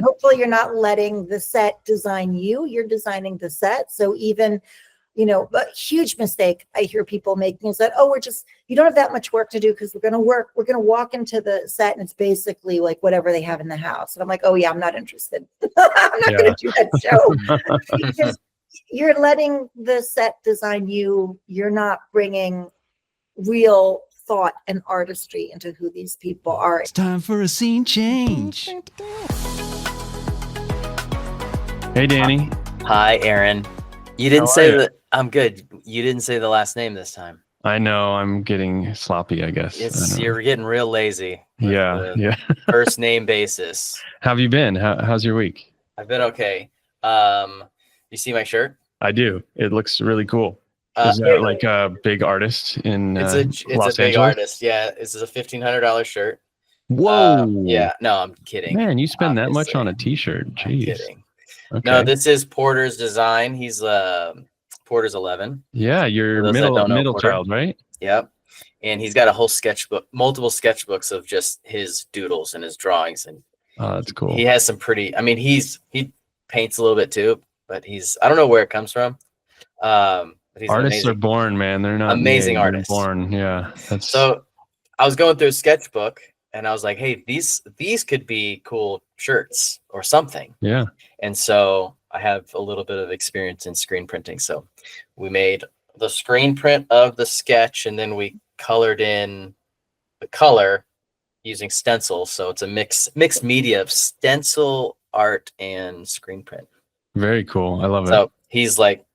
hopefully you're not letting the set design you. You're designing the set. So even, a huge mistake I hear people making is that, you don't have that much work to do because we're going to walk into the set and it's basically like whatever they have in the house. And I'm like, oh yeah, I'm not interested. I'm not going to do that show. Because you're letting the set design you. You're not bringing real thought and artistry into who these people are. It's time for a scene change. Hey, Danny. Hi, Aaron. You didn't say that. I'm good. You didn't say the last name this time. I know. I'm getting sloppy, I guess. You're getting real lazy. Yeah. First name basis. How have you been? How's your week? I've been okay. You see my shirt? I do. It looks really cool. Is that like a big artist in It's Los a big Angeles? artist. Yeah, this is a $1,500 shirt. Whoa. Yeah. No, I'm kidding. Man, you spend that much on a T-shirt. Jeez. I'm kidding. Okay. No, this is Porter's design. He's Porter's 11. Yeah, your middle child, right? Yep. And he's got a whole sketchbook, multiple sketchbooks of just his doodles and his drawings. And that's cool. He has some pretty, he paints a little bit too, but I don't know where it comes from. But artists are born, man. They're not amazing artists. Born. Yeah. So I was going through a sketchbook and I was like, hey, these could be cool shirts or something. Yeah. And so I have a little bit of experience in screen printing. So we made the screen print of the sketch and then we colored in the color using stencils. So it's a mixed media of stencil, art, and screen print. Very cool. I love it. So he's like,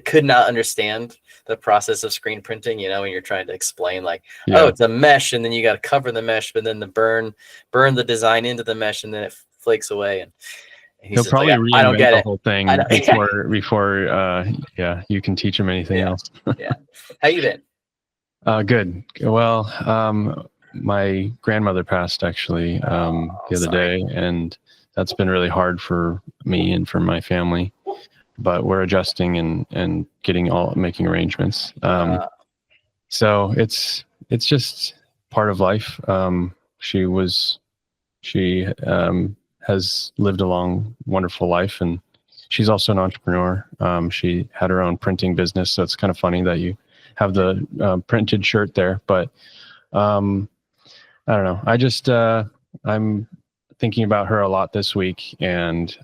could not understand the process of screen printing, when you're trying to explain it's a mesh and then you got to cover the mesh, but then burn the design into the mesh and then it flakes away. And he'll probably reinvent the whole thing before you can teach him anything else. Yeah. How you been? Good. Well, my grandmother passed actually the other day, and that's been really hard for me and for my family. But we're adjusting and making arrangements. So it's just part of life. She has lived a long, wonderful life, and she's also an entrepreneur. She had her own printing business, so it's kind of funny that you have the printed shirt there. But I don't know. I just I'm thinking about her a lot this week, and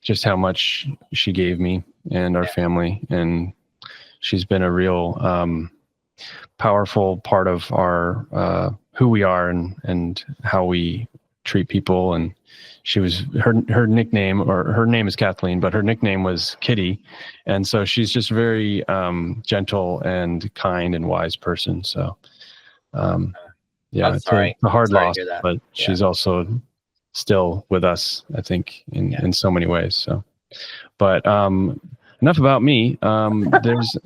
just how much she gave me and our family, and she's been a real powerful part of our who we are and how we treat people. And she was her nickname, or her name is Kathleen, but her nickname was Kitty, and so she's just very gentle and kind and wise person. So it's a hard loss, but she's also still with us, I think, in so many ways. So, but enough about me. There's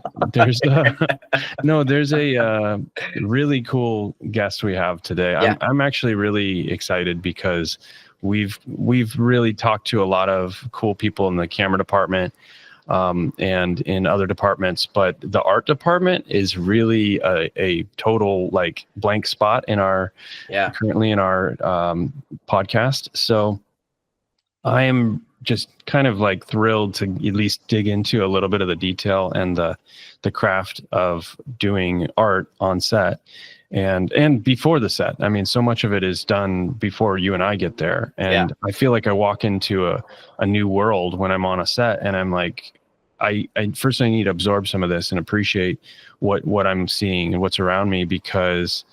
a really cool guest we have today. I'm actually really excited because we've really talked to a lot of cool people in the camera department and in other departments, but the art department is really a total blank spot in currently in our podcast. So I am just kind of thrilled to at least dig into a little bit of the detail and the craft of doing art on set and before the set. I mean, so much of it is done before you and I get there. And I feel like I walk into a new world when I'm on a set, and I'm like, I first I need to absorb some of this and appreciate what I'm seeing and what's around me, because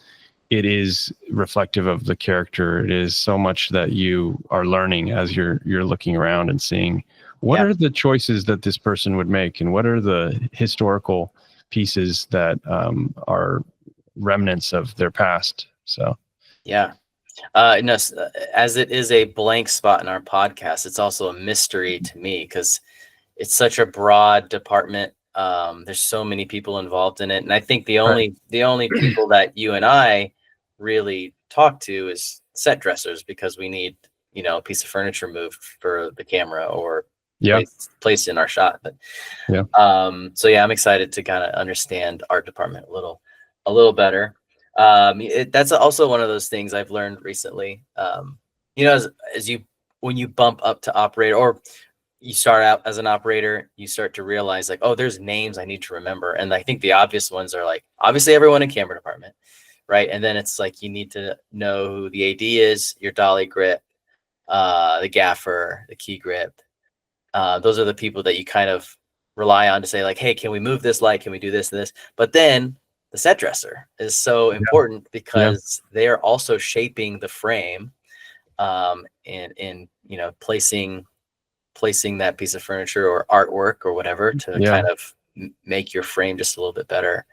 it is reflective of the character. It is so much that you are learning as you're looking around and seeing what are the choices that this person would make, and what are the historical pieces that are remnants of their past. So as it is a blank spot in our podcast, it's also a mystery to me because it's such a broad department. There's so many people involved in it, and I think the only people that you and I really talk to is set dressers, because we need a piece of furniture moved for the camera or placed in our shot. But I'm excited to kind of understand art department a little better. That's also one of those things I've learned recently. you know, as you, when you bump up to operator, or you start out as an operator, you start to realize like, oh, there's names I need to remember. And I think the obvious ones are like, obviously everyone in camera department, right? And then it's like, you need to know who the AD is, your dolly grip, the gaffer, the key grip. Those are the people that you kind of rely on to say like, hey, can we move this light? Can we do this and this? But then the set dresser is so important because they are also shaping the frame, and you know, placing that piece of furniture or artwork or whatever to kind of make your frame just a little bit better,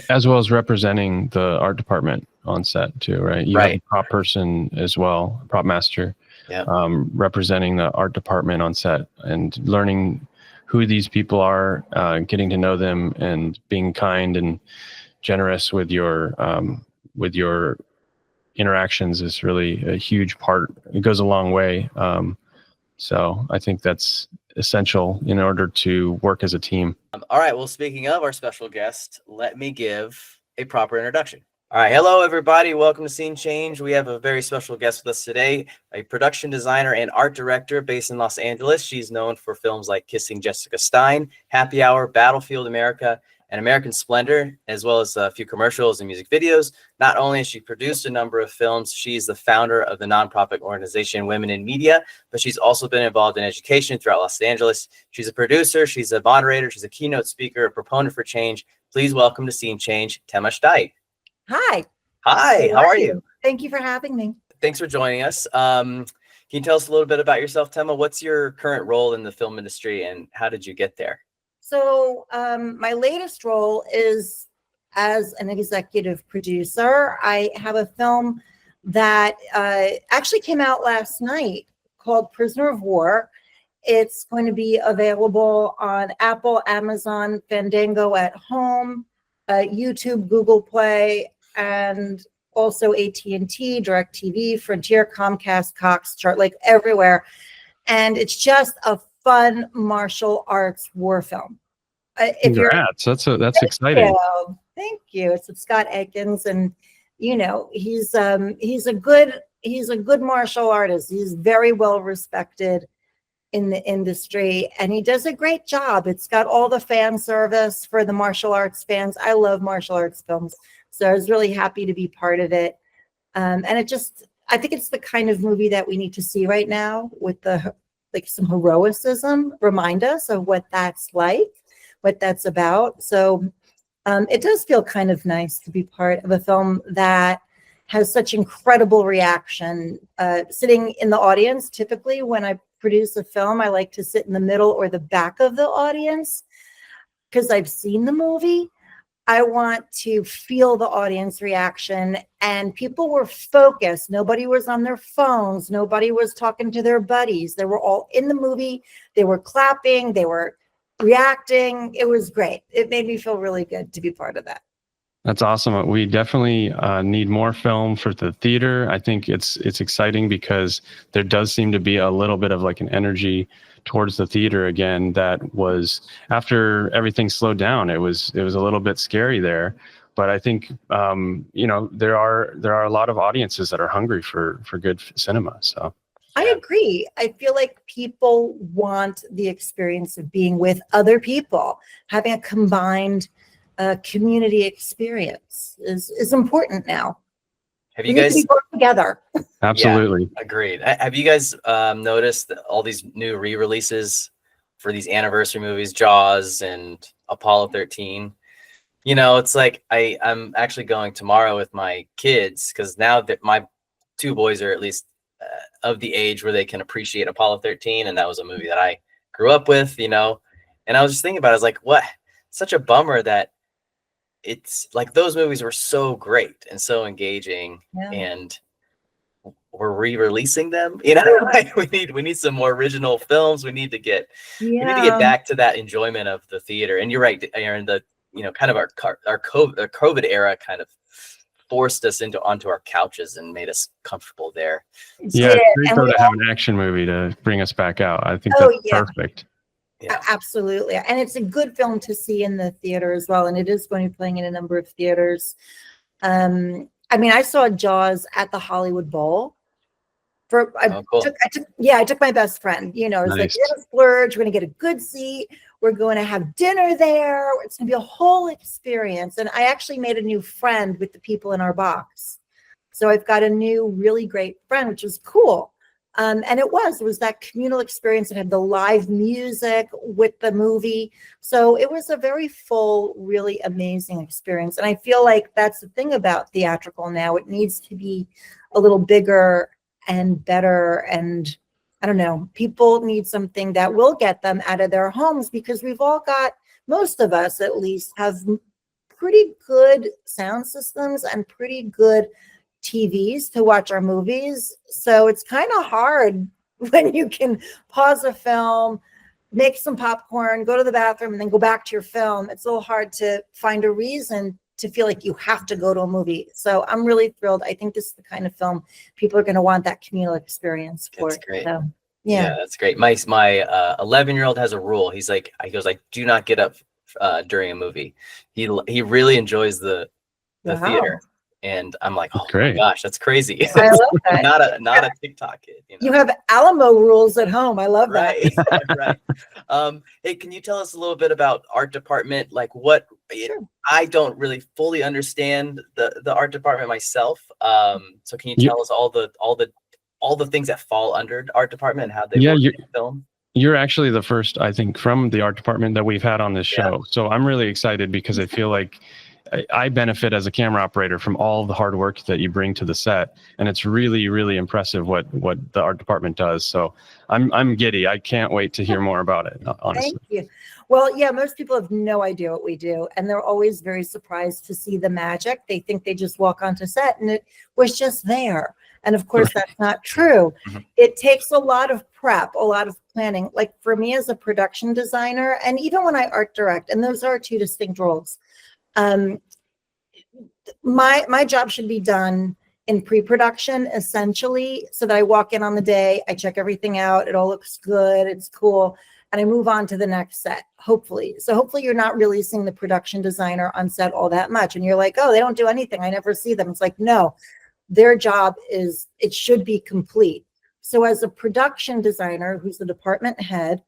as well as representing the art department on set too, right? You have a prop person as well, prop master, representing the art department on set and learning who these people are, getting to know them, and being kind and generous with your interactions is really a huge part. It goes a long way. So I think that's essential in order to work as a team. All right. Well, speaking of our special guest, let me give a proper introduction. All right. Hello, everybody. Welcome to Scene Change. We have a very special guest with us today, a production designer and art director based in Los Angeles. She's known for films like Kissing Jessica Stein, Happy Hour, Battlefield America, and American Splendor, as well as a few commercials and music videos. Not only has she produced a number of films, she's the founder of the nonprofit organization Women in Media, but she's also been involved in education throughout Los Angeles. She's a producer, she's a moderator, she's a keynote speaker, a proponent for change. Please welcome to Scene Change, Tema Staig. Hi. Hi, how are you? Thank you for having me. Thanks for joining us. Can you tell us a little bit about yourself, Tema? What's your current role in the film industry and how did you get there? So my latest role is as an executive producer. I have a film that actually came out last night called Prisoner of War. It's going to be available on Apple, Amazon, Fandango at Home, YouTube, Google Play, and also AT&T, DirecTV, Frontier, Comcast, Cox, like everywhere. And it's just a fun martial arts war film. Congrats. That's exciting. Thank you. It's with Scott Adkins, and you know, he's a good martial artist. He's very well respected in the industry, and he does a great job. It's got all the fan service for the martial arts fans. I love martial arts films, so I was really happy to be part of it. And I think it's the kind of movie that we need to see right now, with some heroicism, remind us of what that's like, what that's about. So it does feel kind of nice to be part of a film that has such incredible reaction. Sitting in the audience, typically when I produce a film, I like to sit in the middle or the back of the audience because I've seen the movie. I want to feel the audience reaction, and people were focused. Nobody was on their phones. Nobody was talking to their buddies. They were all in the movie. They were clapping. They were reacting. It was great. It made me feel really good to be part of that. That's awesome. We definitely need more film for the theater. I think it's exciting because there does seem to be a little bit of like an energy towards the theater again that was, after everything slowed down, it was a little bit scary there. But I think you know, there are a lot of audiences that are hungry for good cinema. So I agree. I feel like people want the experience of being with other people, having a combined community experience is important now. Have you guys work together? Absolutely. Yeah, agreed. Have you guys noticed all these new re-releases for these anniversary movies, Jaws and Apollo 13? You know, it's like I'm actually going tomorrow with my kids because now that my two boys are at least of the age where they can appreciate Apollo 13, and that was a movie that I grew up with, you know. And I was just thinking about it, I was like, what? Such a bummer that it's like those movies were so great and so engaging, and we're re-releasing them. You know, like we need some more original films. We need to get back to that enjoyment of the theater. And you're right, Aaron. The kind of our COVID era kind of forced us onto our couches and made us comfortable there. Yeah, it's great to have an action movie to bring us back out. I think that's perfect. Yeah. Absolutely. And it's a good film to see in the theater as well. And it is going to be playing in a number of theaters. I mean, I saw Jaws at the Hollywood Bowl, Cool. I took my best friend, you know, it's like, Nice. we're gonna splurge, we're gonna get a good seat, we're going to have dinner there. It's gonna be a whole experience. And I actually made a new friend with the people in our box. So I've got a new, really great friend, which was cool. And it was that communal experience. It had the live music with the movie. So it was a very full, really amazing experience. And I feel like that's the thing about theatrical now. It needs to be a little bigger and better. And I don't know, people need something that will get them out of their homes, because we've all got, most of us at least, have pretty good sound systems and pretty good TVs to watch our movies. So it's kind of hard when you can pause a film, make some popcorn, go to the bathroom, and then go back to your film. It's a little hard to find a reason to feel like you have to go to a movie. So I'm really thrilled. I think this is the kind of film people are going to want that communal experience for. That's great. So, Yeah, that's great. My 11-year-old has a rule. He goes like, do not get up during a movie. He really enjoys the Wow. theater. And I'm like, oh Great. my gosh, that's crazy. I love that. not a TikTok kid. You know? You have Alamo rules at home. I love that. Right. Right. Hey, can you tell us a little bit about art department? Like what? Sure. I don't really fully understand the art department myself. So can you tell us all the things that fall under art department and how they work in film? You're actually the first, I think, from the art department that we've had on this show. So I'm really excited because I feel like I benefit as a camera operator from all the hard work that you bring to the set, and it's really, really impressive what the art department does. So I'm giddy. I can't wait to hear more about it. Honestly. Thank you. Well, yeah, most people have no idea what we do, and they're always very surprised to see the magic. They think they just walk onto set and it was just there. And of course, that's not true. It takes a lot of prep, a lot of planning. Like for me as a production designer, and even when I art direct, and those are two distinct roles. My job should be done in pre-production, essentially, so that I walk in on the day, I check everything out, it all looks good, it's cool, and I move on to the next set, hopefully. So hopefully you're not really seeing the production designer on set all that much, and you're like, oh, they don't do anything, I never see them. It's like, no, their job is, it should be complete. So as a production designer, who's the department head,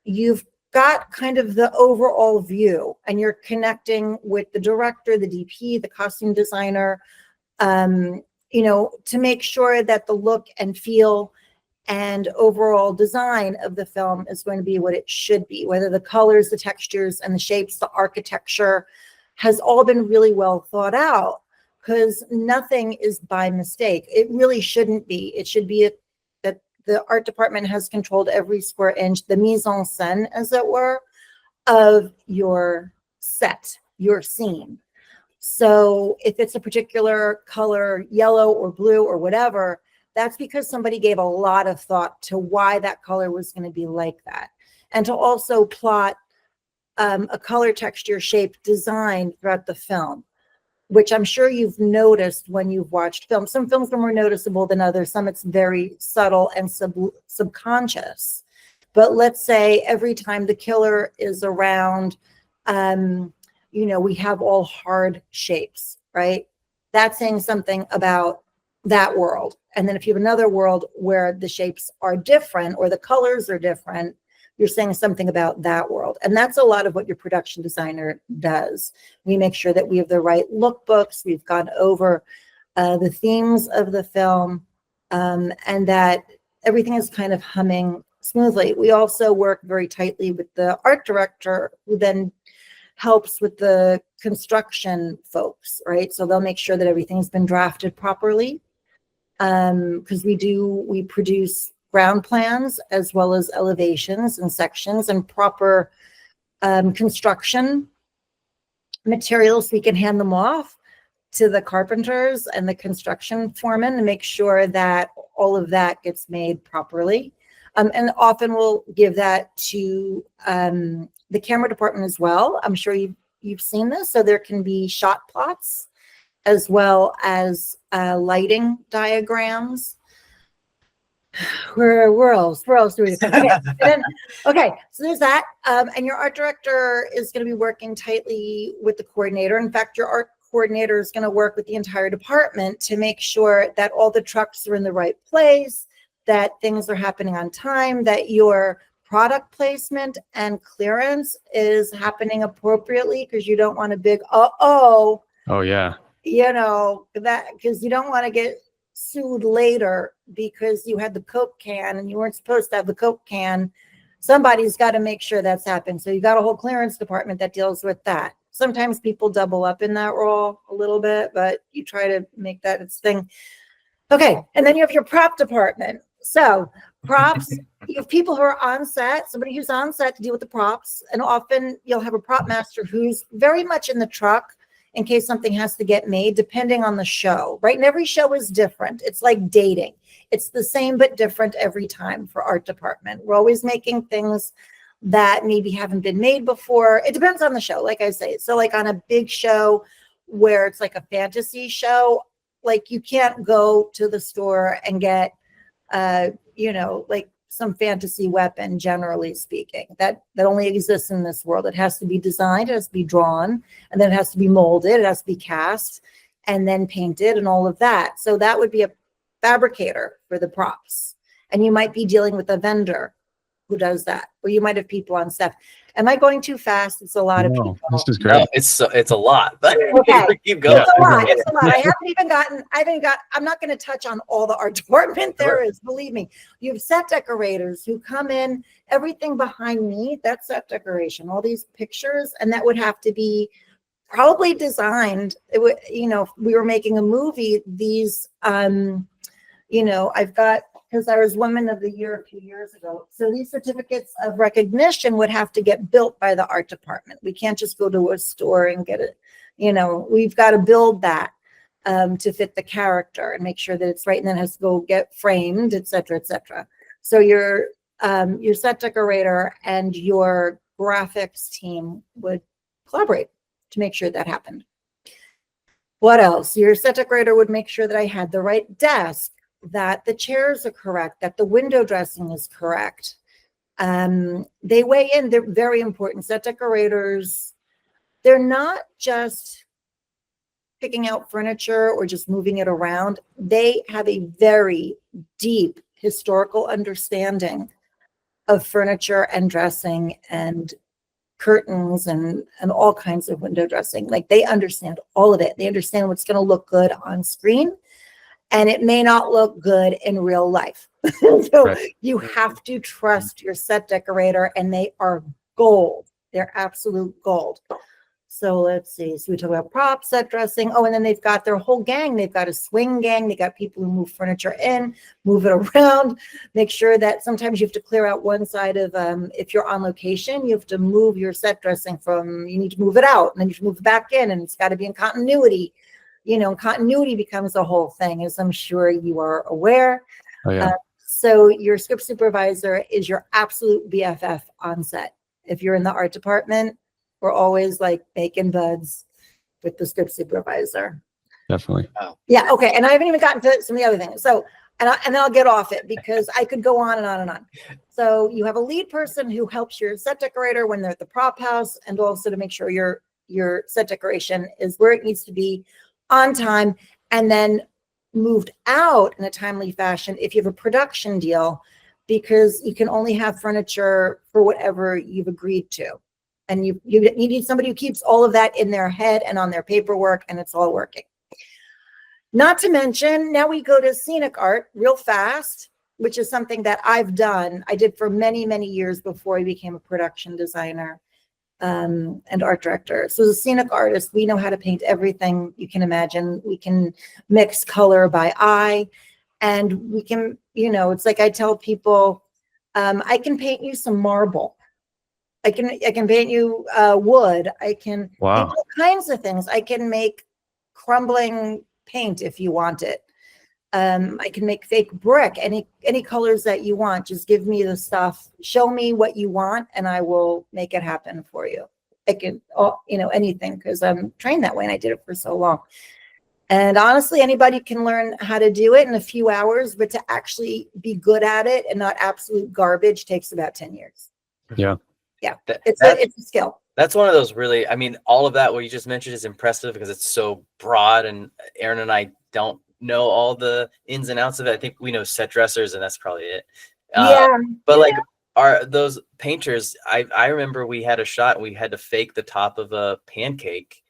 you've got kind of the overall view, and you're connecting with the director, the DP, the costume designer, you know, to make sure that the look and feel and overall design of the film is going to be what it should be, whether the colors, the textures, and the shapes, the architecture has all been really well thought out, because nothing is by mistake. It really shouldn't be. It should be that the art department has controlled every square inch, the mise en scène, as it were, of your set, your scene. So if it's a particular color, yellow or blue or whatever, that's because somebody gave a lot of thought to why that color was going to be like that. And to also plot a color, texture, shape, design throughout the film, which I'm sure you've noticed when you've watched films. Some films are more noticeable than others. Some it's very subtle and subconscious. But let's say every time the killer is around, you know, we have all hard shapes, right? That's saying something about that world. And then if you have another world where the shapes are different or the colors are different, you're saying something about that world. And that's a lot of what your production designer does. We make sure that we have the right lookbooks, we've gone over the themes of the film, and that everything is kind of humming smoothly. We also work very tightly with the art director, who then helps with the construction folks, right? So they'll make sure that everything's been drafted properly, because we produce ground plans as well as elevations and sections and proper construction materials. We can hand them off to the carpenters and the construction foremen to make sure that all of that gets made properly. And often we'll give that to the camera department as well. I'm sure you've seen this. So there can be shot plots as well as lighting diagrams. Where else do we? Okay, so there's that. And your art director is going to be working tightly with the coordinator. In fact, your art coordinator is going to work with the entire department to make sure that all the trucks are in the right place, that things are happening on time, that your product placement and clearance is happening appropriately, because you don't want a big, Oh yeah. that, because you don't want to get sued later because you had the Coke can and you weren't supposed to have the Coke can. Somebody's got to make sure that's happened. So you got a whole clearance department that deals with that. Sometimes people double up in that role a little bit, but you try to make that its thing. Okay. And then you have your prop department. So props, you have people who are on set, somebody who's on set to deal with the props. And often you'll have a prop master who's very much in the truck in case something has to get made, depending on the show, right? And every show is different. It's like dating. It's the same but different every time for art department. We're always making things that maybe haven't been made before. It depends on the show, like I say. So like on a big show where it's like a fantasy show, like you can't go to the store and get, like some fantasy weapon, generally speaking, that only exists in this world. It has to be designed, it has to be drawn, and then it has to be molded, it has to be cast and then painted and all of that. So that would be a fabricator for the props. And you might be dealing with a vendor who does that, or you might have people on staff. Am I going too fast? It's a lot of people. This is great. No, it's a lot, but Okay. keep going. It's a lot. It's a lot. I'm not going to touch on all the art department there is, believe me. You have set decorators who come in, everything behind me, that's set decoration, all these pictures, and that would have to be probably designed. It would, if we were making a movie, these, I've got, because I was Woman of the Year a few years ago. So these certificates of recognition would have to get built by the art department. We can't just go to a store and get it. We've got to build that to fit the character and make sure that it's right. And then it has to go get framed, et cetera, et cetera. So your set decorator and your graphics team would collaborate to make sure that happened. What else? Your set decorator would make sure that I had the right desk, that the chairs are correct, that the window dressing is correct. They weigh in. They're very important. Set decorators, they're not just picking out furniture or just moving it around. They have a very deep historical understanding of furniture and dressing and curtains and all kinds of window dressing. Like, they understand all of it. They understand what's going to look good on screen, and it may not look good in real life. So Right. You have to trust your set decorator, and they are gold. They're absolute gold. So let's see. So we talk about props, set dressing. Oh, and then they've got their whole gang. They've got a swing gang. They got people who move furniture in, move it around, make sure that sometimes you have to clear out one side of, if you're on location, you have to move your set dressing you need to move it out, and then you have to move it back in, and it's got to be in continuity. Continuity becomes a whole thing, as I'm sure you are aware. Oh yeah. So your script supervisor is your absolute BFF on set. If you're in the art department, we're always like making buds with the script supervisor. Definitely. Yeah. Okay. And I haven't even gotten to some of the other things. So, and I'll get off it because I could go on and on and on. So you have a lead person who helps your set decorator when they're at the prop house, and also to make sure your set decoration is where it needs to be on time, and then moved out in a timely fashion if you have a production deal, because you can only have furniture for whatever you've agreed to. And you need somebody who keeps all of that in their head and on their paperwork, and it's all working. Not to mention, now we go to scenic art real fast, which is something that I've done. I did for many, many years before I became a production designer and art director. So as a scenic artist, we know how to paint everything you can imagine. We can mix color by eye, and we can, it's like I tell people, I can paint you some marble. I can paint you wood. I can paint all kinds of things. I can make crumbling paint if you want it. I can make fake brick, any colors that you want. Just give me the stuff. Show me what you want, and I will make it happen for you. I can, anything, because I'm trained that way, and I did it for so long. And honestly, anybody can learn how to do it in a few hours, but to actually be good at it and not absolute garbage takes about 10 years. Yeah. Yeah, it's a skill. That's one of those all of that what you just mentioned is impressive because it's so broad, and Aaron and I don't know all the ins and outs of it. I think we know set dressers, and that's probably it. Yeah. But like those painters, I remember we had a shot and we had to fake the top of a pancake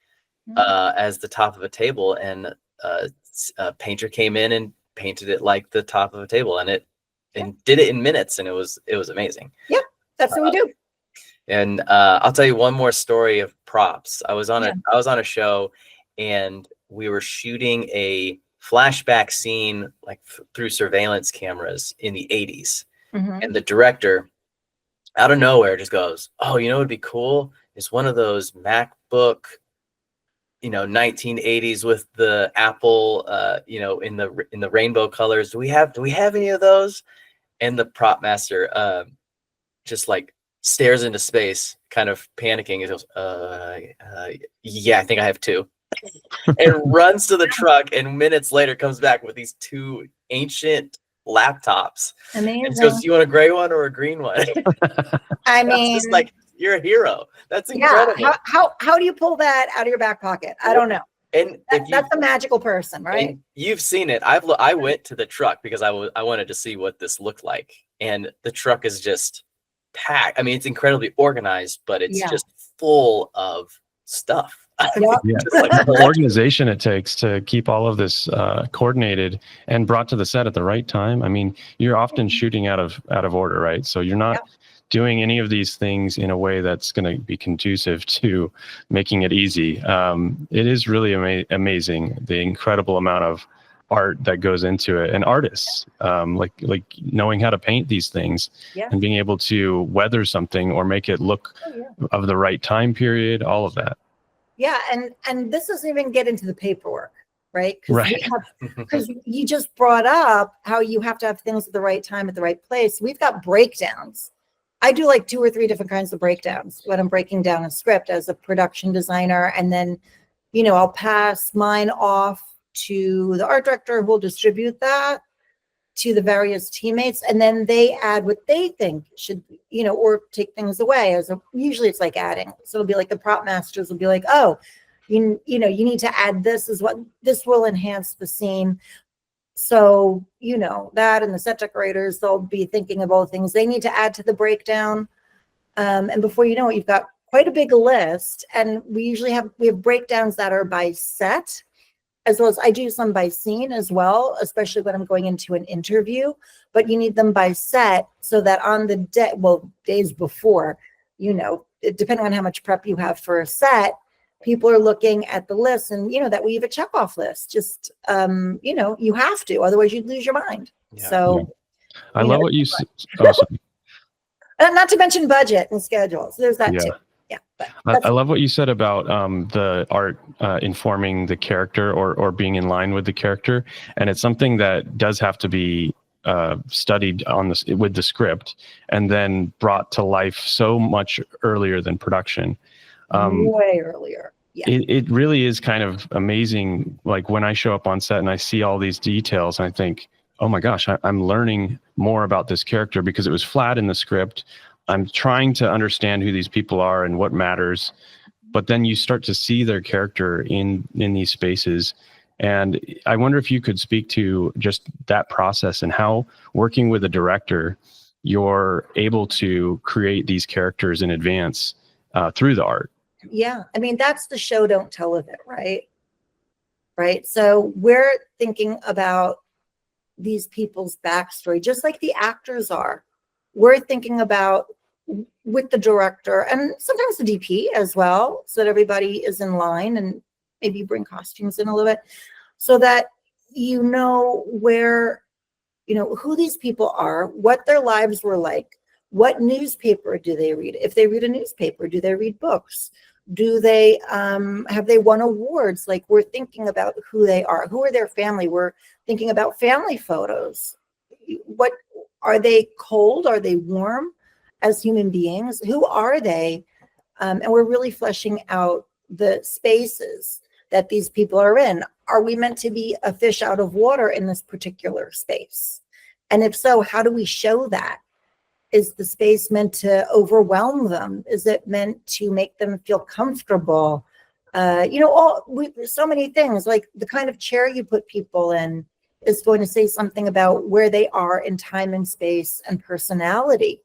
as the top of a table, and a painter came in and painted it like the top of a table, and did it in minutes, and it was amazing. Yep, that's what we do. And I'll tell you one more story of props. I was on a show, and we were shooting a flashback scene like through surveillance cameras in the 80s. And the director out of nowhere just goes, "Oh, you know what would be cool? It's one of those MacBook, 1980s with the Apple, in the rainbow colors. Do we have any of those?" And the prop master just like stares into space, kind of panicking, and goes, "Yeah, I think I have two." And runs to the truck, and minutes later comes back with these two ancient laptops. Amazing. And goes, "Do you want a gray one or a green one?" I mean, just like, you're a hero. That's incredible. Yeah. How do you pull that out of your back pocket? I don't know. And that's a magical person, right? You've seen it. I went to the truck because I wanted to see what this looked like, and the truck is just packed. I mean, it's incredibly organized, but it's just full of stuff. The organization it takes to keep all of this coordinated and brought to the set at the right time. I mean, you're often shooting out of order, right? So you're not doing any of these things in a way that's going to be conducive to making it easy. It is really amazing, the incredible amount of art that goes into it, and artists like knowing how to paint these things and being able to weather something or make it look of the right time period, all of that. Yeah, and this doesn't even get into the paperwork, right? Because you just brought up how you have to have things at the right time at the right place. We've got breakdowns. I do like 2 or 3 different kinds of breakdowns when I'm breaking down a script as a production designer, and then, I'll pass mine off to the art director who will distribute that to the various teammates, and then they add what they think should, or take things away. Usually it's like adding. So it'll be like the prop masters will be like, "Oh, you need to add this, is what this will enhance the scene." So, that, and the set decorators, they'll be thinking of all the things they need to add to the breakdown. And before you know it, you've got quite a big list. And we have breakdowns that are by set, as well as I do some by scene as well, especially when I'm going into an interview. But you need them by set so that on the days before, depending on how much prep you have for a set, people are looking at the list, and that we have a checkoff list. Just you have to, otherwise you'd lose your mind. I love what you said. Not to mention budget and schedule. So there's that too. I love what you said about the art informing the character or being in line with the character, and it's something that does have to be studied with the script and then brought to life so much earlier than production. Way earlier. Yeah. It really is kind of amazing. Like when I show up on set and I see all these details, and I think, oh my gosh, I'm learning more about this character because it was flat in the script. I'm trying to understand who these people are and what matters, but then you start to see their character in these spaces. And I wonder if you could speak to just that process and how, working with a director, you're able to create these characters in advance through the art. Yeah. I mean, that's the show don't tell of it, right? Right. So we're thinking about these people's backstory, just like the actors are. We're thinking about with the director and sometimes the DP as well, so that everybody is in line, and maybe bring costumes in a little bit so that where, who these people are, what their lives were like, what newspaper do they read? If they read a newspaper, do they read books? Do they have they won awards? Like, we're thinking about who they are, who are their family. We're thinking about family photos. What are they? Cold? Are they warm as human beings? Who are they? And we're really fleshing out the spaces that these people are in. Are we meant to be a fish out of water in this particular space? And if so, how do we show that? Is the space meant to overwhelm them? Is it meant to make them feel comfortable? So many things, like the kind of chair you put people in is going to say something about where they are in time and space and personality.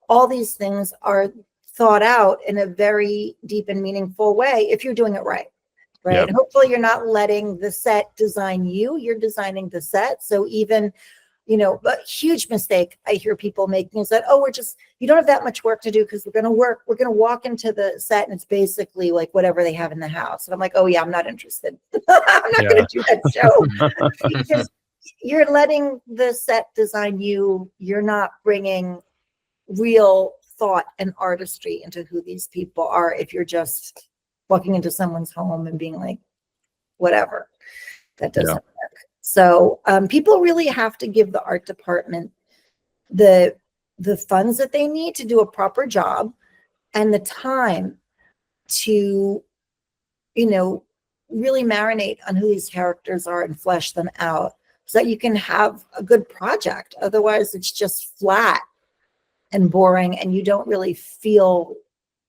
All these things are thought out in a very deep and meaningful way if you're doing it right. Right. Yep. Hopefully you're not letting the set design you, you're designing the set. So even, a huge mistake I hear people making is that, oh, you don't have that much work to do because we're going to walk into the set and it's basically like whatever they have in the house. And I'm like, oh yeah, I'm not interested. I'm not going to do that show because you're letting the set design you. You're not bringing real thought and artistry into who these people are if you're just walking into someone's home and being like, whatever. That doesn't work. So people really have to give the art department the funds that they need to do a proper job and the time to, really marinate on who these characters are and flesh them out so that you can have a good project. Otherwise, it's just flat and boring and you don't really feel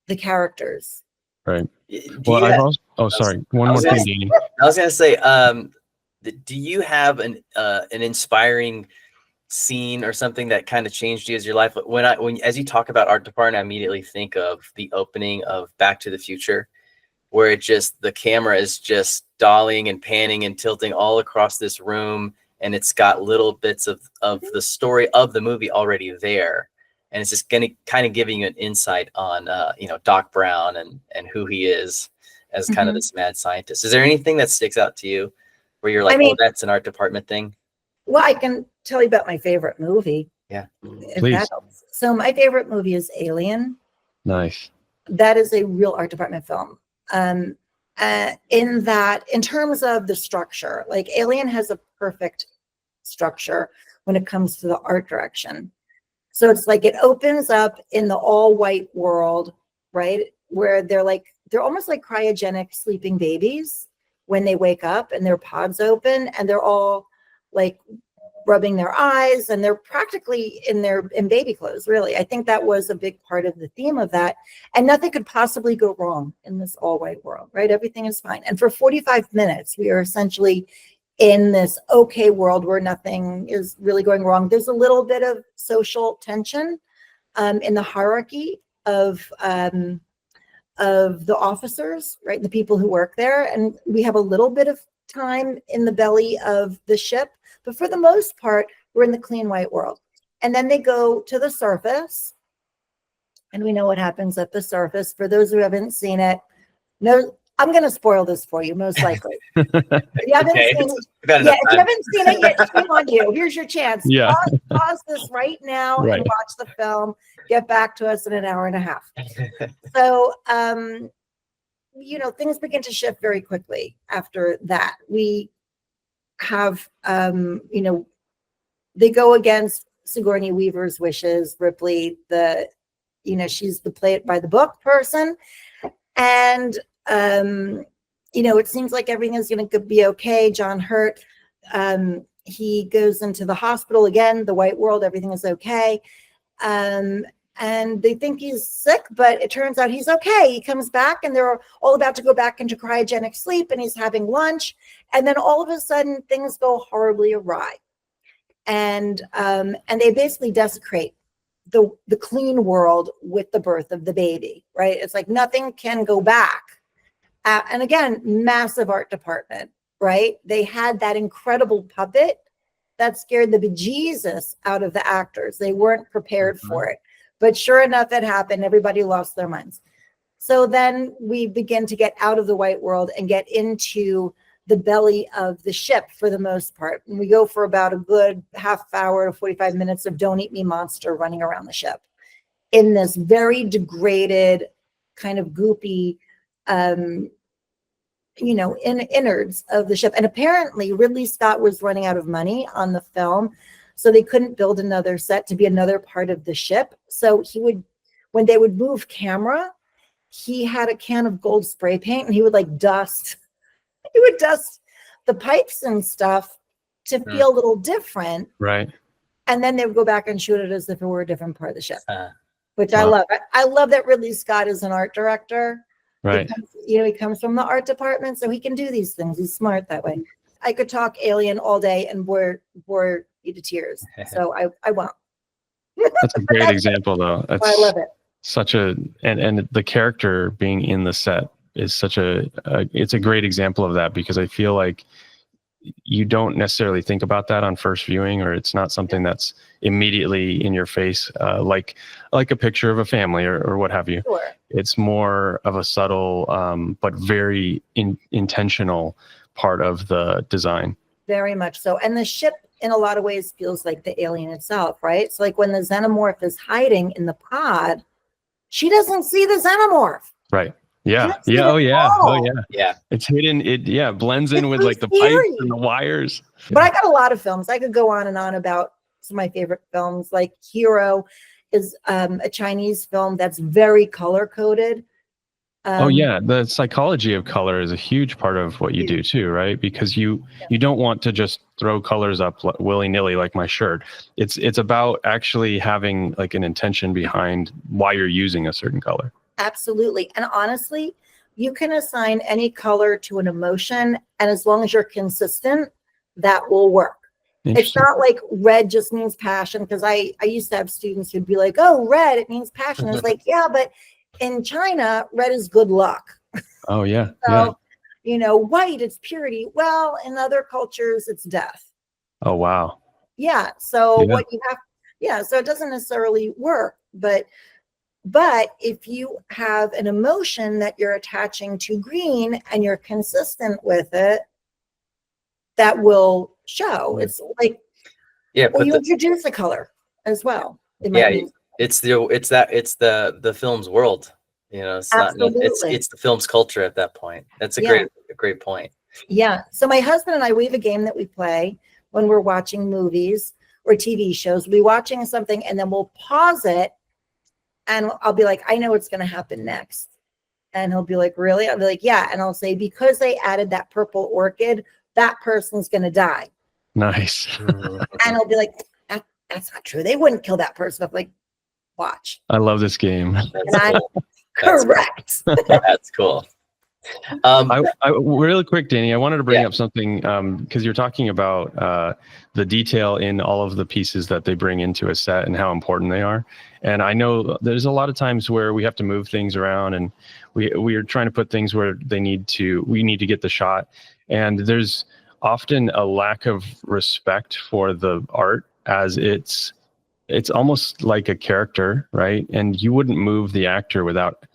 the characters. Right. Well, sorry. One more thing, Danny. I was going to say, do you have an inspiring scene or something that kind of changed you as your life? As you talk about art department, I immediately think of the opening of Back to the Future, where the camera is just dollying and panning and tilting all across this room, and it's got little bits of the story of the movie already there. And it's just going to kind of giving you an insight on, Doc Brown and who he is as kind of this mad scientist. Is there anything that sticks out to you where you're like, oh, that's an art department thing? Well, I can tell you about my favorite movie. Yeah. Please. That helps. So my favorite movie is Alien. Nice. That is a real art department film. In terms of the structure, like Alien has a perfect structure when it comes to the art direction. So it's like it opens up in the all white world, right? Where they're almost like cryogenic sleeping babies when they wake up and their pods open and they're all like rubbing their eyes and they're practically in baby clothes, really. I think that was a big part of the theme of that. And nothing could possibly go wrong in this all white world, right? Everything is fine. And for 45 minutes, we are essentially in this okay world where nothing is really going wrong. There's a little bit of social tension in the hierarchy of the officers, right? The people who work there. And we have a little bit of time in the belly of the ship, but for the most part, we're in the clean white world. And then they go to the surface and we know what happens at the surface. For those who haven't seen it, no, I'm going to spoil this for you, most likely. If you haven't seen it yet, shame on you. Here's your chance. Yeah. Pause this right now Right. and watch the film. Get back to us in an hour and a half. So, things begin to shift very quickly after that. We have, they go against Sigourney Weaver's wishes. Ripley, she's the play it by the book person. And, it seems like everything is going to be okay. John Hurt, he goes into the hospital again, the white world, everything is okay. And they think he's sick, but it turns out he's okay. He comes back and they're all about to go back into cryogenic sleep and he's having lunch. And then all of a sudden things go horribly awry. And they basically desecrate the clean world with the birth of the baby, right? It's like nothing can go back. And again, massive art department, right? They had that incredible puppet that scared the bejesus out of the actors. They weren't prepared for it. But sure enough, it happened. Everybody lost their minds. So then we begin to get out of the white world and get into the belly of the ship for the most part. And we go for about a good half hour to 45 minutes of Don't Eat Me Monster running around the ship in this very degraded, kind of goopy, innards of the ship. And apparently Ridley Scott was running out of money on the film. So they couldn't build another set to be another part of the ship. So when they would move camera, he had a can of gold spray paint and he would dust the pipes and stuff to feel a little different. Right. And then they would go back and shoot it as if it were a different part of the ship, which I love. I love that Ridley Scott is an art director. Right. He comes from the art department, so he can do these things. He's smart that way. I could talk Alien all day and bore you to tears. So I won't. That's a great example, though. That's I love it. Such a and the character being in the set is such it's a great example of that, because I feel like you don't necessarily think about that on first viewing, or it's not something that's immediately in your face, like a picture of a family or what have you. Sure. It's more of a subtle but very intentional part of the design. Very much so. And the ship in a lot of ways feels like the alien itself, right? So like when the xenomorph is hiding in the pod, she doesn't see the xenomorph. Right. Yeah. Yeah. Oh yeah. Oh yeah. Yeah. It's hidden. It blends in with like the pipes and the wires. But I got a lot of films. I could go on and on about some of my favorite films. Like Hero is a Chinese film that's very color coded. Oh yeah, the psychology of color is a huge part of what you do too, right? Because you don't want to just throw colors up willy-nilly like my shirt. It's about actually having like an intention behind why you're using a certain color. Absolutely. And honestly, you can assign any color to an emotion, and as long as you're consistent, that will work. It's not like red just means passion, because I used to have students who'd be like, oh, red, it means passion. It's like, yeah, but in China, red is good luck. Oh, yeah. So, white, it's purity. Well, in other cultures, it's death. Oh, wow. Yeah. So what you have, so it doesn't necessarily work, but if you have an emotion that you're attaching to green and you're consistent with it, that will show. It's like, or you introduce a color as well. It's the film's world. It's Absolutely. not. It's the film's culture at that point. That's a great point. Yeah. So my husband and I, we have a game that we play when we're watching movies or TV shows. We'll be watching something and then we'll pause it. And I'll be like, I know what's going to happen next. And he'll be like, really? I'll be like, yeah. And I'll say, because they added that purple orchid, that person's going to die. Nice. And he'll be like, that's not true. They wouldn't kill that person. I'm like, watch. I love this game. That's cool. Correct. That's cool. I really quick, Danny, I wanted to bring up something because you're talking about the detail in all of the pieces that they bring into a set and how important they are. And I know there's a lot of times where we have to move things around, and we are trying to put things where we need to get the shot. And there's often a lack of respect for the art, as it's almost like a character, right? And you wouldn't move the actor without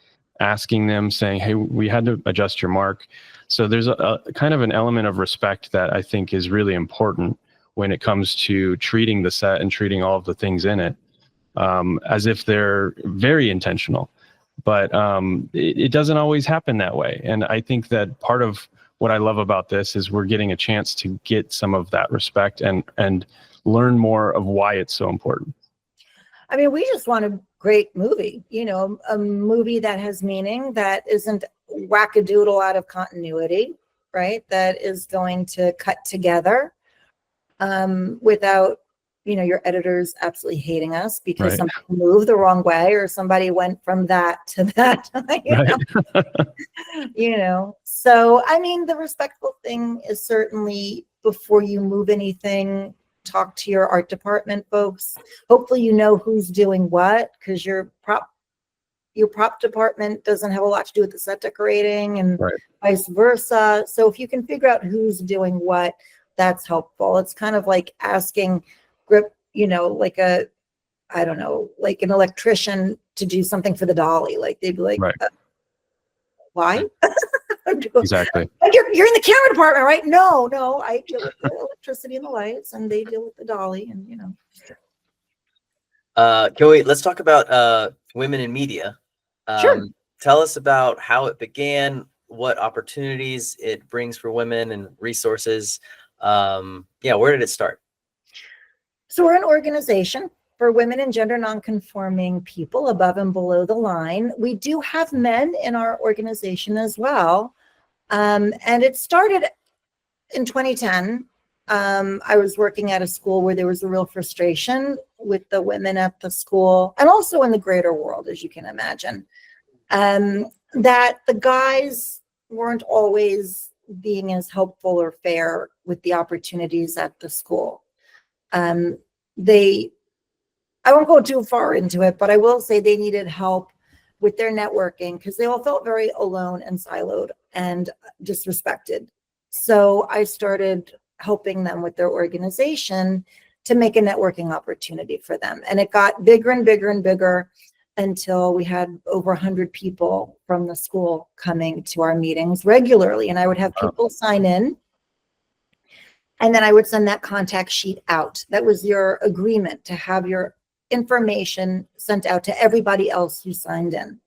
asking them, saying, hey, we had to adjust your mark. So there's a kind of an element of respect that I think is really important when it comes to treating the set and treating all of the things in it as if they're very intentional. But it doesn't always happen that way. And I think that part of what I love about this is we're getting a chance to get some of that respect and learn more of why it's so important. I mean, we just want a great movie, a movie that has meaning, that isn't wackadoodle out of continuity, right? That is going to cut together without, your editors absolutely hating us because somebody moved the wrong way or somebody went from that to that, So, I mean, the respectful thing is certainly before you move anything, talk to your art department folks. Hopefully you know who's doing what, because your prop department doesn't have a lot to do with the set decorating and vice versa. So if you can figure out who's doing what, that's helpful. It's kind of like asking like an electrician to do something for the dolly. Like they'd be like, why? Exactly. You're in the camera department, right? No, I deal with the electricity and the lights, and they deal with the dolly, and let's talk about women in media. Sure. Tell us about how it began, what opportunities it brings for women and resources. Where did it start? So we're an organization for women and gender nonconforming people above and below the line. We do have men in our organization as well. And it started in 2010. I was working at a school where there was a real frustration with the women at the school and also in the greater world, as you can imagine. that the guys weren't always being as helpful or fair with the opportunities at the school. I won't go too far into it, but I will say they needed help with their networking because they all felt very alone and siloed and disrespected. So I started helping them with their organization to make a networking opportunity for them. And it got bigger and bigger and bigger until we had over 100 people from the school coming to our meetings regularly. And I would have people sign in, and then I would send that contact sheet out. That was your agreement to have your information sent out to everybody else who signed in.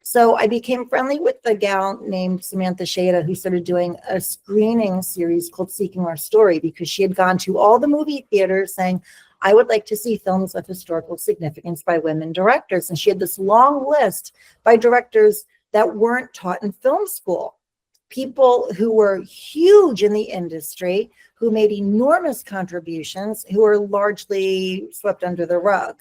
So I became friendly with the gal named Samantha Shada, who started doing a screening series called Seeking Our Story, because she had gone to all the movie theaters saying, I would like to see films of historical significance by women directors. And she had this long list by directors that weren't taught in film school. People who were huge in the industry, who made enormous contributions, who were largely swept under the rug.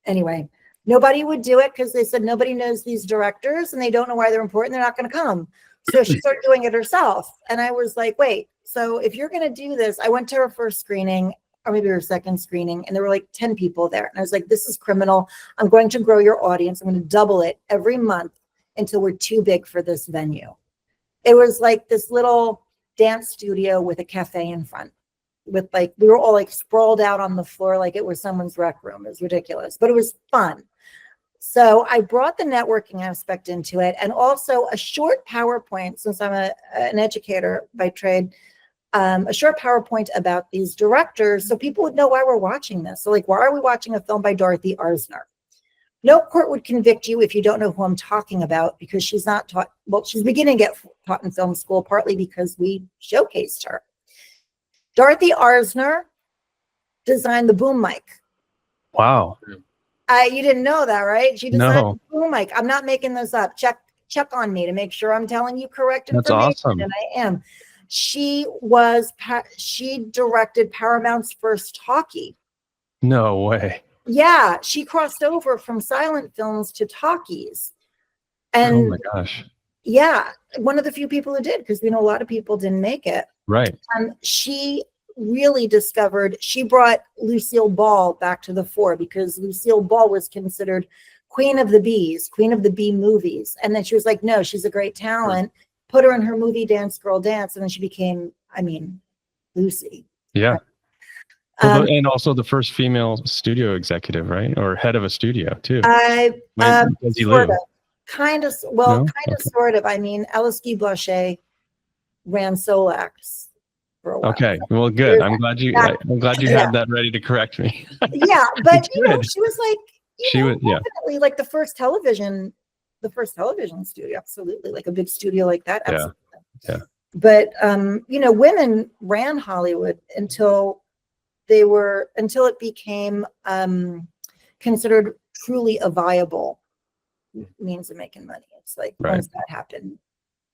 Anyway, nobody would do it because they said nobody knows these directors and they don't know why they're important. They're not going to come. So she started doing it herself. And I was like, wait, so if you're going to do this, I went to her first screening, or maybe her second screening, and there were like 10 people there. And I was like, this is criminal. I'm going to grow your audience. I'm going to double it every month until we're too big for this venue. It was like this little dance studio with a cafe in front, with like, we were all like sprawled out on the floor like it was someone's rec room. It was ridiculous, but it was fun. So I brought the networking aspect into it, and also a short PowerPoint, since I'm an educator by trade, a short PowerPoint about these directors so people would know why we're watching this. So like, why are we watching a film by Dorothy Arzner? No court would convict you if you don't know who I'm talking about, because she's not taught, well, she's beginning to get taught in film school, partly because we showcased her. Dorothy Arzner designed the boom mic. Wow. You didn't know that, right? She designed No. the boom mic. I'm not making this up. Check on me to make sure I'm telling you correct That's information. awesome. And I am. She directed Paramount's first talkie. No way. Yeah, she crossed over from silent films to talkies. Oh And my gosh. yeah, one of the few people who did, because we know a lot of people didn't make it. Right. She really she brought Lucille Ball back to the fore, because Lucille Ball was considered queen of the bees, queen of the bee movies. And then she was like, no, she's a great talent. Put her in her movie Dance Girl Dance. And then she became, Lucy. Yeah. Right? Well, and also the first female studio executive, right? Or head of a studio too. Sort of. Kind of, well, No? kind of, sort of. Alice Guy Blanchet ran Solax for a while. Okay, well, good. I'm glad you had that ready to correct me. Yeah, but she was like, definitely like the first television studio. Absolutely, like a big studio like that. Absolutely. Yeah. But women ran Hollywood until it became considered truly a viable means of making money. It's like, once that happened,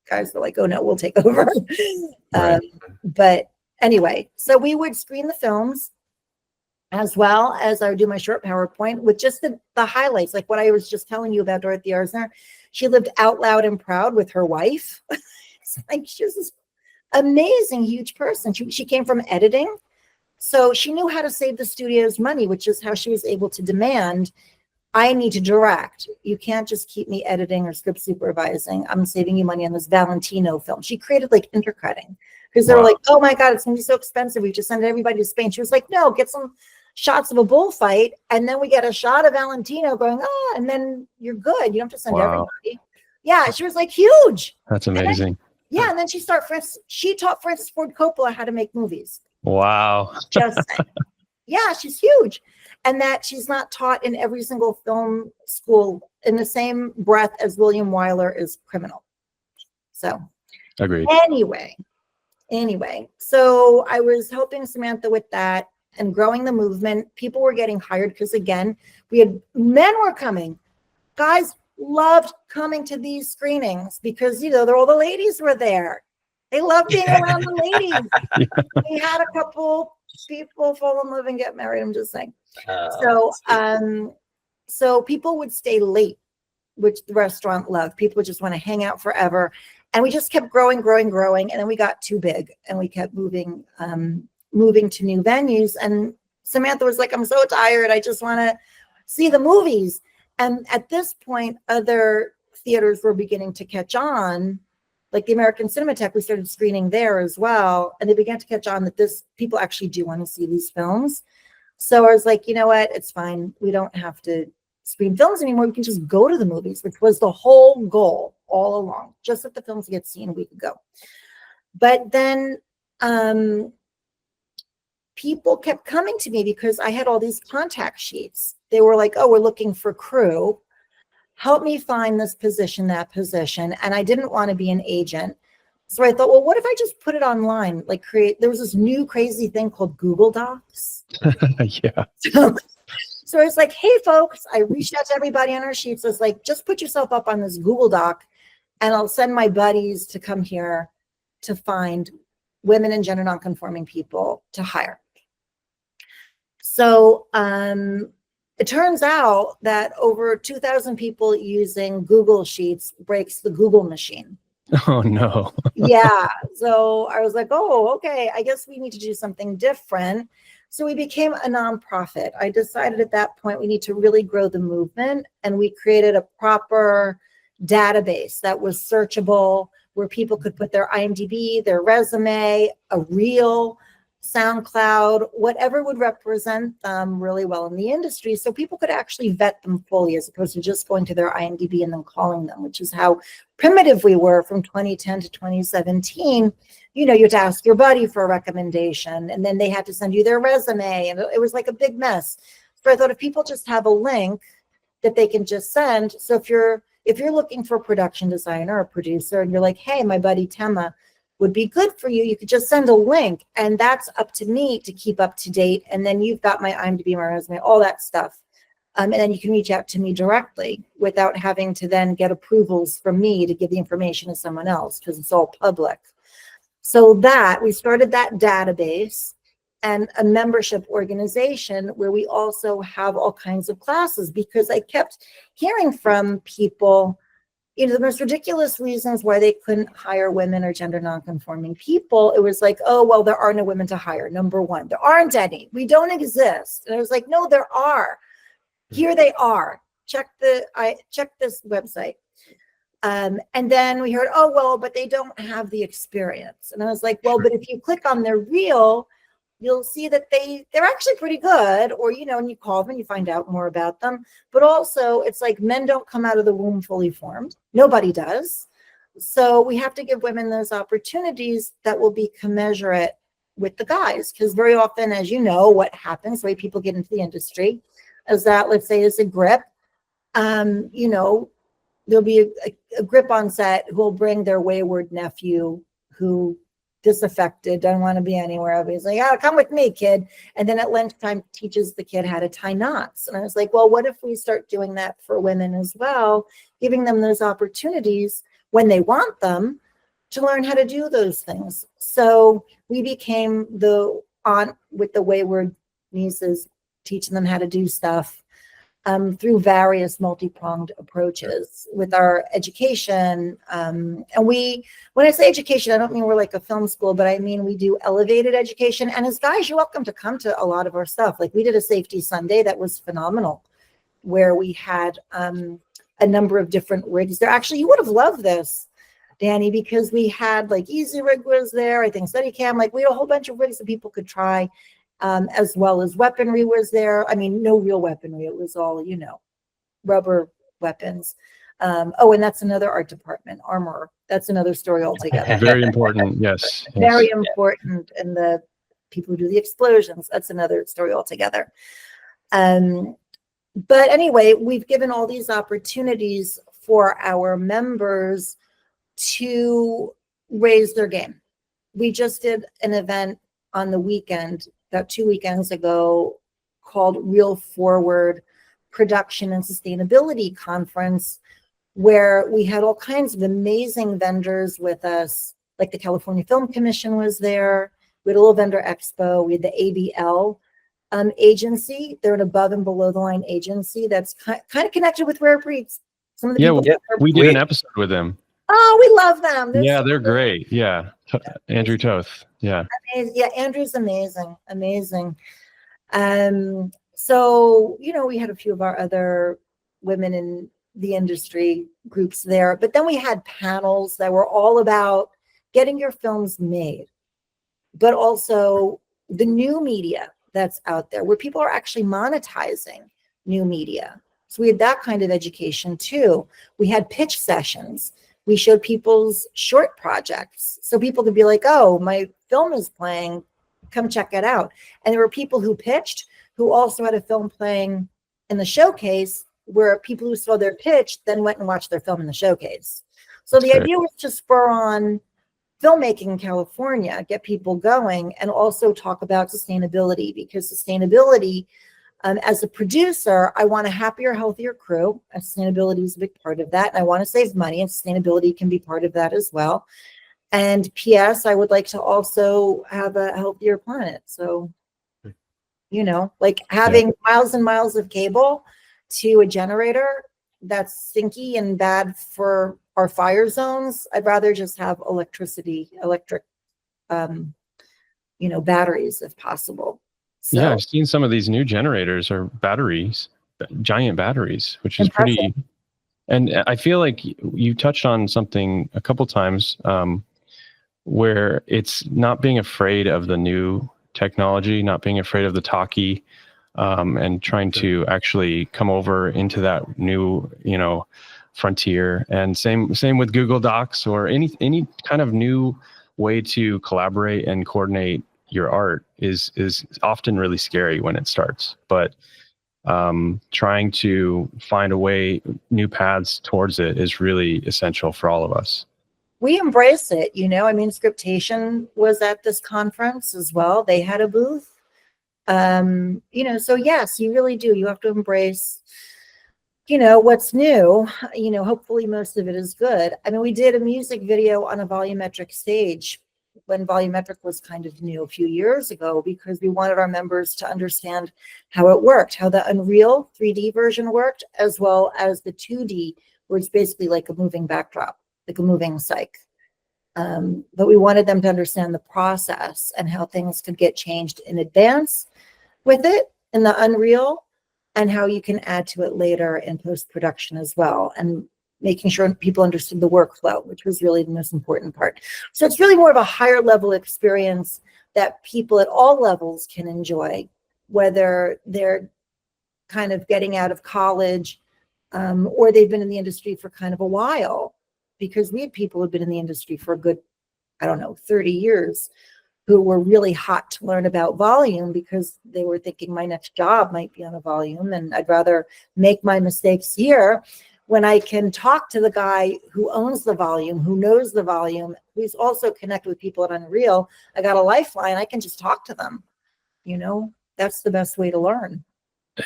guys were like, oh no, we'll take over. Right. But anyway, so we would screen the films, as well as I would do my short PowerPoint with just the highlights, like what I was just telling you about Dorothy Arzner. She lived out loud and proud with her wife. It's like, she was this amazing, huge person. She came from editing. So she knew how to save the studio's money, which is how she was able to demand, I need to direct. You can't just keep me editing or script supervising. I'm saving you money on this Valentino film. She created like intercutting, because they were like, oh my God, it's gonna be so expensive. We just send everybody to Spain. She was like, no, get some shots of a bullfight, and then we get a shot of Valentino going, and then you're good. You don't have to send everybody. Yeah, she was like huge. That's amazing. And then she taught Francis Ford Coppola how to make movies. Wow. Just saying. Yeah, she's huge. And that she's not taught in every single film school in the same breath as William Wyler is criminal. So agreed. Anyway, so I was helping Samantha with that and growing the movement. People were getting hired because, again, men were coming. Guys loved coming to these screenings because, all the ladies were there. They loved being around the ladies. We had a couple people fall in love and get married. I'm just saying. So people would stay late, which the restaurant loved. People would just want to hang out forever. And we just kept growing. And then we got too big and we kept moving to new venues. And Samantha was like, I'm so tired. I just want to see the movies. And at this point, other theaters were beginning to catch on, like the American Cinematheque. We started screening there as well. And they began to catch on that people actually do want to see these films. So I was like, you know what? It's fine. We don't have to screen films anymore. We can just go to the movies, which was the whole goal all along, just that the films get seen, we could go. But then people kept coming to me because I had all these contact sheets. They were like, oh, we're looking for crew. Help me find this position, that position. And I didn't want to be an agent. So I thought, well, what if I just put it online? Like there was this new crazy thing called Google Docs. Yeah. So I was like, hey, folks, I reached out to everybody on our sheets. I was like, just put yourself up on this Google Doc and I'll send my buddies to come here to find women and gender nonconforming people to hire. So it turns out that over 2,000 people using Google Sheets breaks the Google machine. Oh, no. Yeah. So I was like, oh, okay, I guess we need to do something different. So we became a nonprofit. I decided at that point we need to really grow the movement, and we created a proper database that was searchable, where people could put their IMDb, their resume, a reel, SoundCloud, whatever would represent them really well in the industry, so people could actually vet them fully as opposed to just going to their IMDb and then calling them, which is how primitive we were from 2010 to 2017. You had to ask your buddy for a recommendation, and then they had to send you their resume, and it was like a big mess. So I thought, if people just have a link that they can just send. So if you're looking for a production designer or a producer, and you're like, hey, my buddy Tema would be good for you, you could just send a link, and that's up to me to keep up to date. And then you've got my IMDb, my resume, all that stuff. And then you can reach out to me directly without having to then get approvals from me to give the information to someone else, because it's all public. So we started that database and a membership organization where we also have all kinds of classes, because I kept hearing from people, the most ridiculous reasons why they couldn't hire women or gender nonconforming people. It was like, oh, well, there are no women to hire. Number one, there aren't any. We don't exist. And I was like, no, there are. Here they are. Check this website. And then we heard, oh, well, but they don't have the experience. And I was like, well, but if you click on their reel, you'll see that they're actually pretty good. Or, and you call them and you find out more about them. But also, it's like, men don't come out of the womb fully formed. Nobody does. So we have to give women those opportunities that will be commensurate with the guys. Because very often, as you know, what happens, the way people get into the industry is that, let's say, it's a grip. There'll be a grip on set who will bring their wayward nephew who disaffected, doesn't want to be anywhere. He's like, oh, come with me, kid. And then at lunchtime teaches the kid how to tie knots. And I was like, well, what if we start doing that for women as well, giving them those opportunities when they want them to learn how to do those things. So we became the aunt with the wayward nieces, teaching them how to do stuff. Through various multi-pronged approaches with our education. And when I say education, I don't mean we're like a film school, but I mean we do elevated education. And as guys, you're welcome to come to a lot of our stuff. Like we did a Safety Sunday that was phenomenal, where we had a number of different rigs there. Actually, you would have loved this, Danny, because we had like Easy Rig was there, I think Steadicam, like we had a whole bunch of rigs that people could try. As well as weaponry was there. I mean, no real weaponry. It was all, rubber weapons. And that's another art department, armor. That's another story altogether. Very important. Yes. Very important. And the people who do the explosions, that's another story altogether. But anyway, we've given all these opportunities for our members to raise their game. We just did an event on the weekend, about 2 weekends ago, called Real Forward Production and Sustainability Conference, where we had all kinds of amazing vendors with us, like the California Film Commission was there. We had a little vendor expo. We had the ABL agency. They're an above and below the line agency that's kind of connected with Rare Breeds. Some of the people. We did an episode with them. Oh, we love them. They're great. Yeah. Andrew Toth. Yeah. Yeah, Andrew's amazing. Amazing. So, we had a few of our other women in the industry groups there, but then we had panels that were all about getting your films made, but also the new media that's out there where people are actually monetizing new media. So we had that kind of education too. We had pitch sessions. We showed people's short projects. So people could be like, oh, my film is playing, come check it out. And there were people who pitched who also had a film playing in the showcase where people who saw their pitch then went and watched their film in the showcase. So the idea was to spur on filmmaking in California, get people going, and also talk about sustainability, because sustainability, as a producer, I want a happier, healthier crew, and sustainability is a big part of that. And I want to save money, and sustainability can be part of that as well. And P.S., I would like to also have a healthier planet. So, like having miles and miles of cable to a generator that's stinky and bad for our fire zones, I'd rather just have electric, batteries if possible. So, I've seen some of these new generators are batteries, giant batteries, which is impressive. pretty. And I feel like you touched on something a couple times where it's not being afraid of the new technology, not being afraid of the talkie, and trying to actually come over into that new, frontier. And same with Google Docs or any kind of new way to collaborate and coordinate your art is often really scary when it starts. But trying to find a way, new paths towards it is really essential for all of us. We embrace it, Scriptation was at this conference as well. They had a booth. So yes, you really do. You have to embrace, what's new. Hopefully most of it is good. I mean, we did a music video on a volumetric stage when volumetric was kind of new a few years ago, because we wanted our members to understand how it worked, how the Unreal 3D version worked, as well as the 2D, where it's basically like a moving backdrop, like a moving cyc. But we wanted them to understand the process and how things could get changed in advance with it in the Unreal, and how you can add to it later in post-production as well, and making sure people understood the workflow, which was really the most important part. So it's really more of a higher level experience that people at all levels can enjoy, whether they're kind of getting out of college or they've been in the industry for kind of a while, because we had people who've been in the industry for a good, 30 years, who were really hot to learn about volume because they were thinking my next job might be on a volume, and I'd rather make my mistakes here when I can talk to the guy who owns the volume, who knows the volume, who's also connected with people at Unreal. I got a lifeline. I can just talk to them. That's the best way to learn.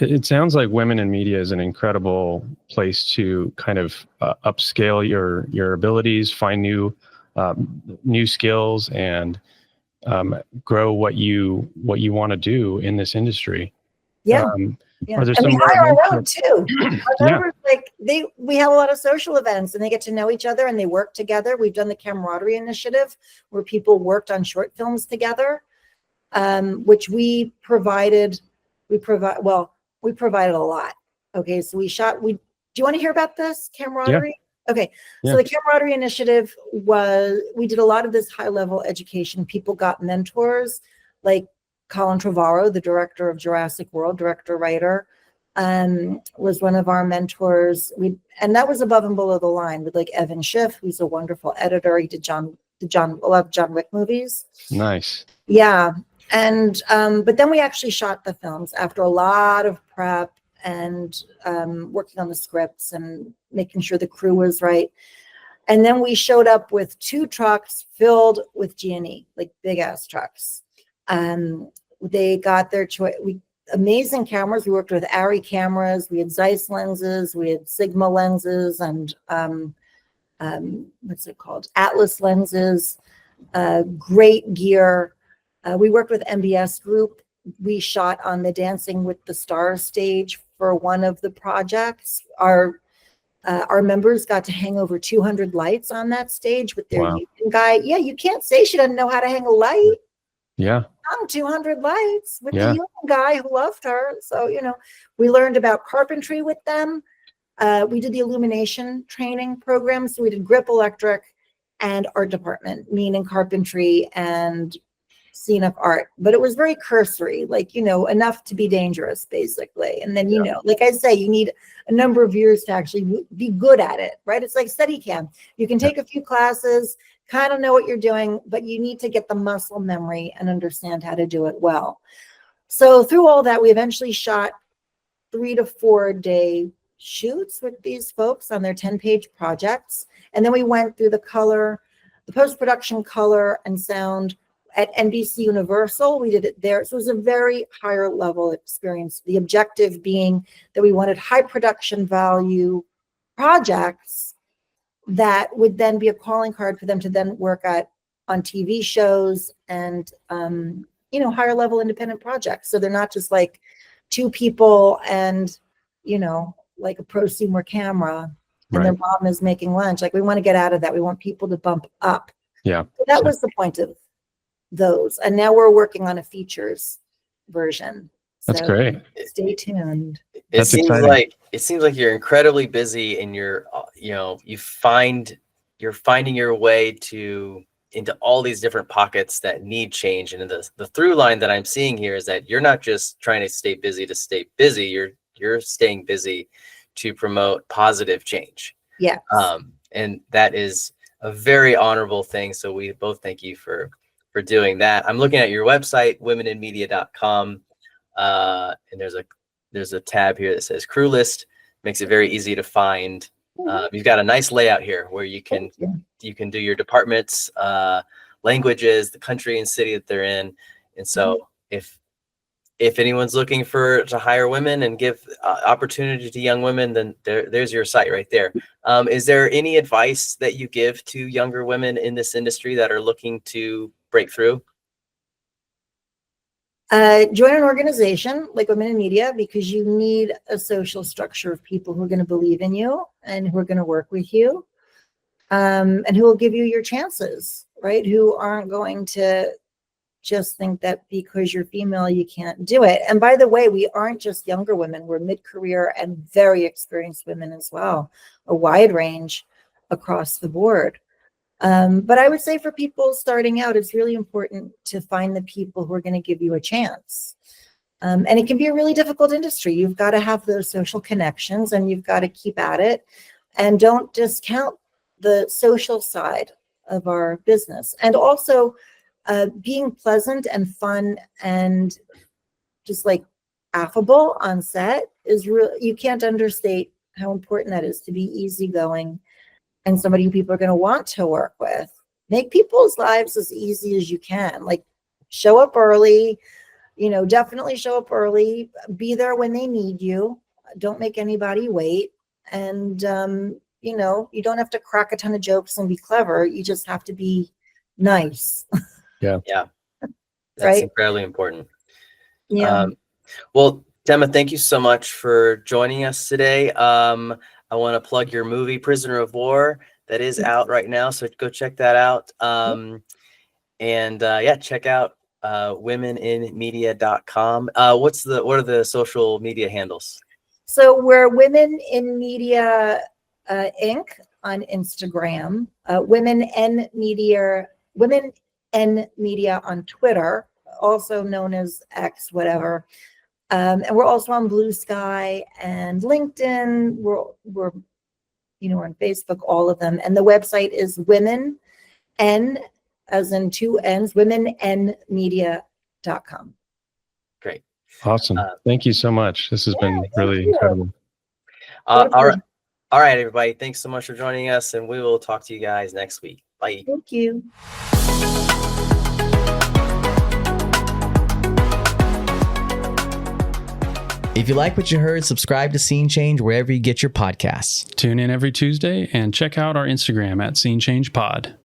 It sounds like Women in Media is an incredible place to kind of upscale your abilities, find new skills, and grow what you want to do in this industry. Yeah. Are there and we hire our own too. Our members, we have a lot of social events, and they get to know each other and they work together. We've done the camaraderie initiative where people worked on short films together, which we provided a lot. Okay, so do you want to hear about this camaraderie? Yeah. Okay, so the camaraderie initiative we did a lot of this high level education. People got mentors like Colin Trevorrow, the director of Jurassic World, writer, was one of our mentors. And that was above and below the line with like Evan Schiff, who's a wonderful editor. He did a lot of John Wick movies. Nice. Yeah. And but then we actually shot the films after a lot of prep and working on the scripts and making sure the crew was right. And then we showed up with 2 trucks filled with G&E, like big ass trucks. They got their choice. Amazing cameras. We worked with Arri cameras. We had Zeiss lenses. We had Sigma lenses, and what's it called? Atlas lenses. Great gear. We worked with MBS Group, we shot on the Dancing with the Stars stage for one of the projects. Our members got to hang over 200 lights on that stage with their union guy. Yeah, you can't say she doesn't know how to hang a light. Yeah. Hung 200 lights with the union guy who loved her. So, we learned about carpentry with them. We did the illumination training program. So we did grip electric and art department, meaning carpentry and scenic art, but it was very cursory, like, enough to be dangerous, basically. And then, like I say, you need a number of years to actually be good at it, right? It's like study camp. You can take a few classes, kind of know what you're doing, but you need to get the muscle memory and understand how to do it well. So through all that, we eventually shot 3 to 4 day shoots with these folks on their 10-page projects. And then we went through the post-production color and sound at NBC Universal. We did it there. So it was a very higher level experience. The objective being that we wanted high production value projects that would then be a calling card for them to then work on TV shows and, higher level independent projects. So they're not just like 2 people and, like a prosumer camera and their mom is making lunch. Like, we want to get out of that. We want people to bump up. Yeah. So that was the point of those. And now we're working on a features version. That's great. Stay tuned. It seems like you're incredibly busy, and you're finding your way into all these different pockets that need change. And the through line that I'm seeing here is that you're not just trying to stay busy. You're staying busy to promote positive change. Yeah. And that is a very honorable thing. So we both thank you for doing that. I'm looking at your website, womeninmedia.com. And there's a tab here that says crew list. Makes it very easy to find. You've got a nice layout here where you can do your departments, languages, the country and city that they're in. And so if anyone's looking to hire women and give opportunity to young women, then there's your site right there. Is there any advice that you give to younger women in this industry that are looking to break through? Join an organization like Women in Media, because you need a social structure of people who are going to believe in you and who are going to work with you, and who will give you your chances, right? Who aren't going to just think that because you're female, you can't do it. And by the way, we aren't just younger women. We're mid-career and very experienced women as well, a wide range across the board. But I would say for people starting out, it's really important to find the people who are going to give you a chance. And it can be a really difficult industry. You've got to have those social connections and you've got to keep at it. And don't discount the social side of our business. And also being pleasant and fun and just like affable on set is real. You can't understate how important that is, to be easygoing and somebody who people are going to want to work with. Make people's lives as easy as you can. Like, show up early, definitely show up early, be there when they need you. Don't make anybody wait. And, you don't have to crack a ton of jokes and be clever. You just have to be nice. Yeah. That's right? incredibly important. Yeah. Well, Tema, thank you so much for joining us today. I want to plug your movie, Prisoner of War, that is out right now. So go check that out. Check out womeninmedia.com. What are the social media handles? So we're Women in Media Inc. on Instagram, Women N Media on Twitter, also known as X, whatever. And we're also on Blue Sky and LinkedIn. We're on Facebook, all of them. And the website is Women N, as in 2 N's, womenNmedia.com. Great. Awesome. Thank you so much. This has been really incredible. All right, everybody. Thanks so much for joining us, and we will talk to you guys next week. Bye. Thank you. If you like what you heard, subscribe to Scene Change wherever you get your podcasts. Tune in every Tuesday and check out our Instagram at Scene Change Pod.